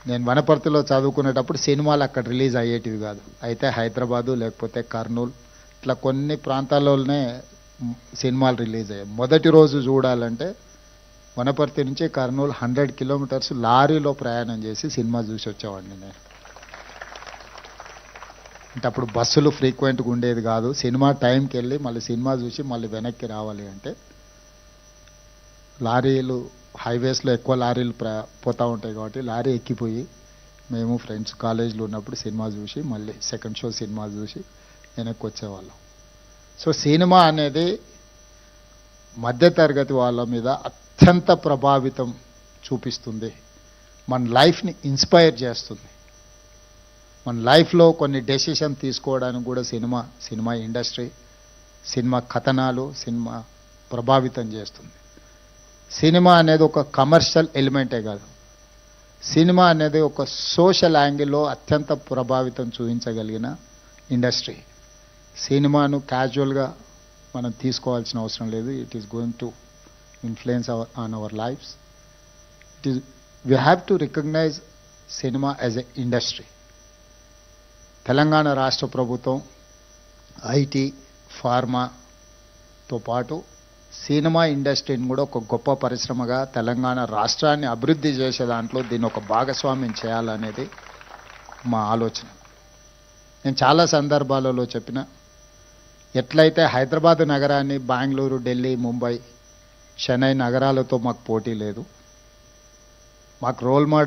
నేను వనపర్తిలో చదువుకునేటప్పుడు సినిమాలు అక్కడ రిలీజ్ అయ్యేటివి కాదు. అయితే హైదరాబాదు లేకపోతే కర్నూలు ఇట్లా కొన్ని ప్రాంతాల్లోనే సినిమాలు రిలీజ్ అయ్యాయి. మొదటి రోజు చూడాలంటే వనపర్తి నుంచి కర్నూలు 100 కిలోమీటర్స్ లారీలో ప్రయాణం చేసి సినిమా చూసి వచ్చేవాడిని నేను. అంటే అప్పుడు బస్సులు ఫ్రీక్వెంట్గా ఉండేది కాదు. సినిమా టైంకి వెళ్ళి మళ్ళీ సినిమా చూసి మళ్ళీ వెనక్కి రావాలి అంటే లారీలు హైవేస్లో ఎక్కువ లారీలు పోతూ ఉంటాయి కాబట్టి లారీ ఎక్కిపోయి మేము ఫ్రెండ్స్ కాలేజీలో ఉన్నప్పుడు సినిమా చూసి మళ్ళీ సెకండ్ షో సినిమా చూసి వెనక్కి వచ్చేవాళ్ళం. సో సినిమా అనేది మధ్యతరగతి వాళ్ళ మీద అత్యంత ప్రభావితం చూపిస్తుంది. మన లైఫ్ని ఇన్స్పైర్ చేస్తుంది. మన లైఫ్లో కొన్ని డెసిషన్ తీసుకోవడానికి కూడా సినిమా ఇండస్ట్రీ, సినిమా కథనాలు, సినిమా ప్రభావితం చేస్తుంది. సినిమా అనేది ఒక కమర్షియల్ ఎలిమెంటే కాదు. సినిమా అనేది ఒక సోషల్ యాంగిల్లో అత్యంత ప్రభావితం చూపించగలిగిన ఇండస్ట్రీ. సినిమాను క్యాజువల్గా మనం తీసుకోవాల్సిన అవసరం లేదు. It is going to influence on our lives. We have to recognise cinema as a industry. Telangana రాష్ట్ర ప్రభుత్వం ఐటీ, ఫార్మాతో పాటు సినిమా ఇండస్ట్రీని కూడా ఒక గొప్ప పరిశ్రమగా తెలంగాణ రాష్ట్రాన్ని అభివృద్ధి చేసే దాంట్లో దీన్ని ఒక భాగస్వామ్యం చేయాలనేది మా ఆలోచన. నేను చాలా సందర్భాలలో చెప్పిన, ఎట్లయితే హైదరాబాద్ నగరాన్ని బెంగళూరు, ఢిల్లీ, ముంబై, చెన్నై నగరాలతో మాకు పోటీ లేదు. మాకు రోల్ మోడల్